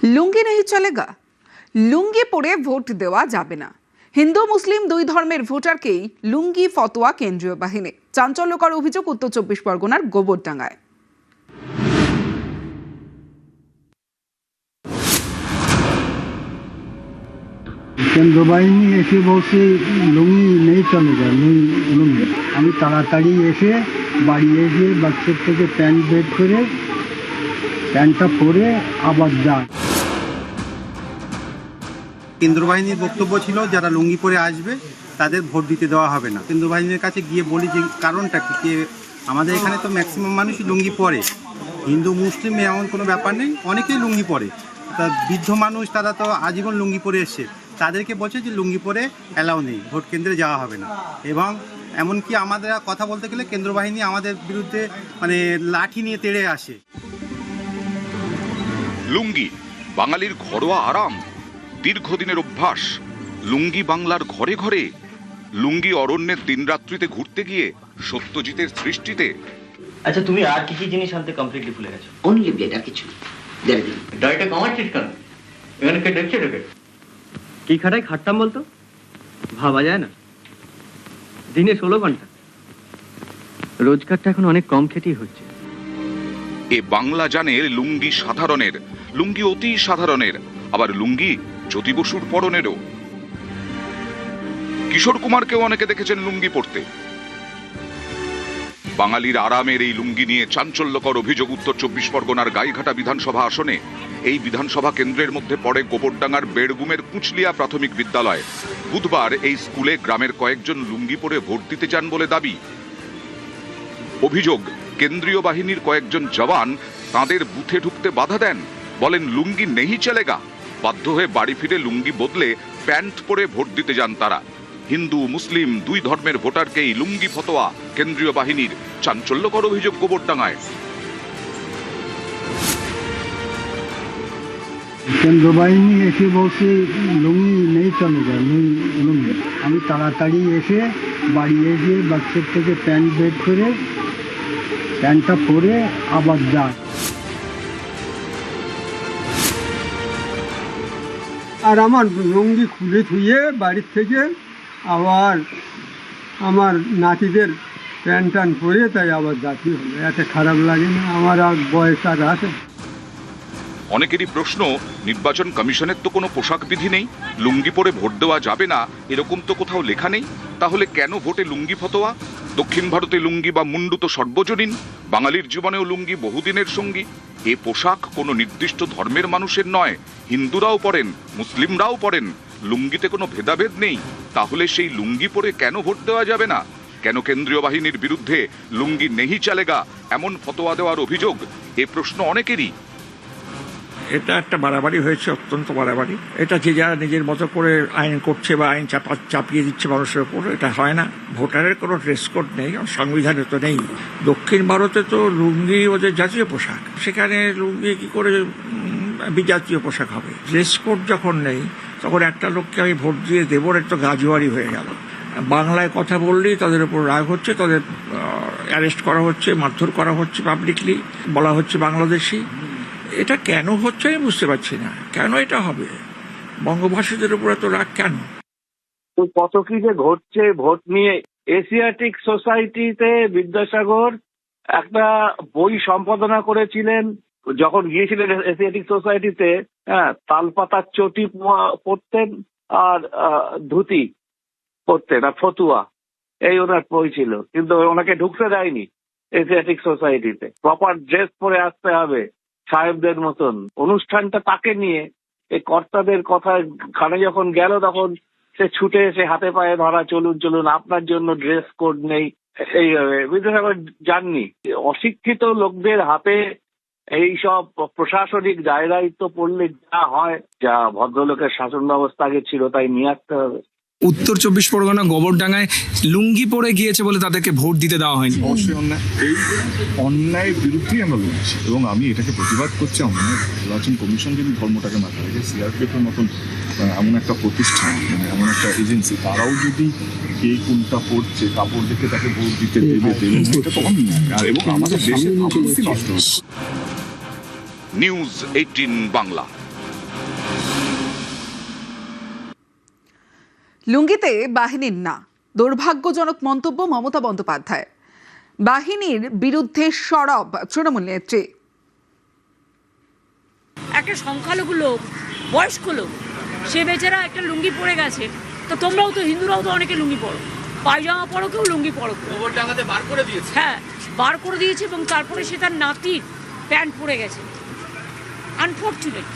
লুঙ্গি নেই চলেগা, লুঙ্গি পরে ভোট দেওয়া যাবে না। হিন্দু মুসলিম দুই ধর্মের ভোটারকেই লুঙ্গি ফতোয়া কেন্দ্রীয় বাহিনী। চাঞ্চল্যকর অভিযোগ উত্তর 24 পরগনার গোবরডাঙ্গায়। কেন্দ্র বাহিনী এসে বলছে লুঙ্গি নেই চলেগা, লুঙ্গি। আমি তাড়াতাড়ি এসে বাড়ি এসে বাচ্চার থেকে প্যান্ট বের করে প্যান্টটা পরে আবার যাই। কেন্দ্র বাহিনীর বক্তব্য ছিল যারা লুঙ্গি পরে আসবে তাদের ভোট দিতে দেওয়া হবে না। কেন্দ্র বাহিনীর কাছে গিয়ে বলি যে কারণটা কি, আমাদের এখানে তো ম্যাক্সিমাম মানুষই লুঙ্গি পরে, হিন্দু মুসলিম এমন কোনো ব্যাপার নেই, অনেকেই লুঙ্গি পরে। তা বৃদ্ধ মানুষ তারা তো আজীবন লুঙ্গি পরে এসছে, তাদেরকে বলছে যে লুঙ্গি পরে অ্যালাউ নেই, ভোট কেন্দ্রে যাওয়া হবে না। এবং এমনকি আমাদের কথা বলতে গেলে কেন্দ্র বাহিনী আমাদের বিরুদ্ধে লাঠি নিয়ে তেড়ে আসে। লুঙ্গি বাঙালির ঘরোয়া আরাম, দীর্ঘদিনের অভ্যাস। লুঙ্গি বাংলার ঘরে ঘরে। লুঙ্গি অরণ্যের দিনরাত্রিতে ঘুরতে গিয়ে সত্যজিতের সৃষ্টিতে। আচ্ছা, তুমি আর কি কি জিনিস আনতে কমপ্লিটলি ভুলে গেছো? অনলি ব্লেড, আর কিছু ডাইটা কমাচ্ছিস কেন? এখানে কে দেখছে রেখে কি খাটাই খাটতাম বলতো? ভাবা যায় না, দিনে 16 ঘন্টা রোজগারটা এখন অনেক কম খেটেই হচ্ছে। এ বাংলা জানে লুঙ্গি সাধারণের, লুঙ্গি অতি সাধারণের, আবার লুঙ্গি জ্যোতি বসুর পরনেরও। কিশোর কুমারকেও অনেকে দেখেছেন লুঙ্গি পরতে। বাঙালির আরামের এই লুঙ্গি নিয়ে চাঞ্চল্যকর অভিযোগ উত্তর 24 পরগনার গাইঘাটা বিধানসভা আসনে। এই বিধানসভা কেন্দ্রের মধ্যে পড়ে গোবরডাঙ্গার বেড়গুমের কুচলিয়া প্রাথমিক বিদ্যালয়। বুধবার এই স্কুলে গ্রামের কয়েকজন লুঙ্গি পরে ভোট দিতে যান বলে দাবি। অভিযোগ, কেন্দ্রীয় বাহিনীর কয়েকজন জওয়ান তাঁদের বুথে ঢুকতে বাধা দেন, বলেন লুঙ্গি নেই চলেগা। বাধ্য হয়ে বাড়ি ফিরে লুঙ্গি বদলে প্যান্ট পরে ভোট দিতে যান তারা। হিন্দু মুসলিম দুই ধর্মের ভোটারকেই লুঙ্গি ফতোয়া কেন্দ্রীয় বাহিনীর। চাঞ্চল্যকর অভিযোগ গোবরডাঙ্গায়। কেন্দ্র বাহিনী এসে বলছে লুঙ্গি নেই চলেগা, লুঙ্গি। আমি তাড়াতাড়ি এসে বাড়ি এসে বাচ্চার থেকে প্যান্ট বের করে প্যান্টটা পরে আবার যাই। আর আমার লুঙ্গি খুলে ধুয়ে বাড়ির থেকে আবার আমার নাতিদের প্যান্ট টান পরে তাই আবার যাচ্ছি হলো। এত খারাপ লাগে না, আমার আর বয়স আর আছে। অনেকেরই প্রশ্ন, নির্বাচন কমিশনের তো কোনো পোশাক বিধি নেই, লুঙ্গি পরে ভোট দেওয়া যাবে না এরকম তো কোথাও লেখা নেই, তাহলে কেন ভোটে লুঙ্গি ফতোয়া? দক্ষিণ ভারতে লুঙ্গি বা মুন্ডু তো সর্বজনীন, বাঙালির জীবনেও লুঙ্গি বহুদিনের সঙ্গী। এ পোশাক কোনো নির্দিষ্ট ধর্মের মানুষের নয়, হিন্দুরাও পরেন, মুসলিমরাও পরেন, লুঙ্গিতে কোনো ভেদাভেদ নেই। তাহলে সেই লুঙ্গি পরে কেন ভোট দেওয়া যাবে না? কেন কেন্দ্রীয় বাহিনীর বিরুদ্ধে লুঙ্গি নেই চলেগা এমন ফতোয়া দেওয়ার অভিযোগ? এ প্রশ্ন অনেকেরই। এটা একটা বাড়াবাড়ি হয়েছে, অত্যন্ত বাড়াবাড়ি। এটা যে যারা নিজের মতো করে আইন করছে বা আইন চাপিয়ে দিচ্ছে মানুষের উপর, এটা হয় না। ভোটারের কোনো ড্রেস কোড নেই, সংবিধানে তো নেই। দক্ষিণ ভারতে তো লুঙ্গি ওদের জাতীয় পোশাক, সেখানে লুঙ্গি কি করে বিজাতীয় পোশাক হবে? ড্রেস কোড যখন নেই তখন একটা লোককে আমি ভোট দিয়ে দেবো, এটা তো গাজুয়ারি হয়ে গেল। বাংলায় কথা বললেই তাদের উপর রাগ হচ্ছে, তাদের অ্যারেস্ট করা হচ্ছে, মারধর করা হচ্ছে, পাবলিকলি বলা হচ্ছে বাংলাদেশি। এটা কেন হচ্ছে আমি বুঝতে পারছি না, কেন এটা হবে? বঙ্গভাষীদের উপর এত রাগ কেন? কত কি যে ঘটছে ভোট নিয়ে। এশিয়াটিক সোসাইটিতে বিদ্যাসাগর একটা বই সম্পাদনা করেছিলেন যখন গিয়েছিলেন এশিয়াটিক সোসাইটিতে। হ্যাঁ, তালপাতার চটি পরতেন আর ধুতি পরতেন আর ফতুয়া, এই ওনার বই ছিল। কিন্তু ওনাকে ঢুকতে দেয়নি এশিয়াটিক সোসাইটিতে। প্রপার ড্রেস পরে আসতে হবে সাহেবদের মতন। অনুষ্ঠানটা তাকে নিয়ে, এই কর্তাদের কথা কানে যখন গেল তখন সে ছুটে এসে হাতে পায়ে ধরা, চলুন চলুন, আপনার জন্য ড্রেস কোড নেই। এইভাবে বিদ্যাসাগর যাননি। অশিক্ষিত লোকদের হাতে এই সব প্রশাসনিক দায় দায়িত্ব পড়লে যা হয়, যা ভদ্রলোকের শাসন ব্যবস্থা আগে ছিল তাই নিয়ে আসতে হবে। উত্তর 24 পরগনা গোবরডাঙ্গায় লুঙ্গি পরে গিয়েছে বলে তাদেরকে ভোট দিতে দেওয়া হয়নি। অবশ্যই অন্যায়, এই অন্যায়ের বিরুদ্ধেই আমরা লড়ছি এবং আমি এটাকে প্রতিবাদ করছি। আমার নির্বাচন কমিশন যদি ধর্মটাকে মাথায় রেখে সিআরপিএফের মতন এমন একটা প্রতিষ্ঠান, এমন একটা এজেন্সি, তারাও যদি কে কোনটা পড়ছে কাপড় দেখে তাকে ভোট দিতে দেবে, এটা তো অন্যায় এবং আমাদের দেশের নষ্ট হচ্ছে। নিউজ 18 বাংলা। লুঙ্গিতে বাহিনীর না, দুর্ভাগ্যজনক মন্তব্য মমতা বন্দ্যোপাধ্যায়। বাহিনীর বিরুদ্ধে সরব তৃণমূল নেত্রী। একটা সংখ্যালঘু লোক, বয়স্ক লোক, সে বেচারা একটা লুঙ্গি পরে গেছে, তো তোমরাও তো হিন্দুরাও তো অনেকে লুঙ্গি পরো, পায়জামা পরো, কেউ লুঙ্গি পরো, হ্যাঁ বার করে দিয়েছে, এবং তারপরে সে তার নাতির প্যান্ট পরে গেছে। আনফর্চুনেট।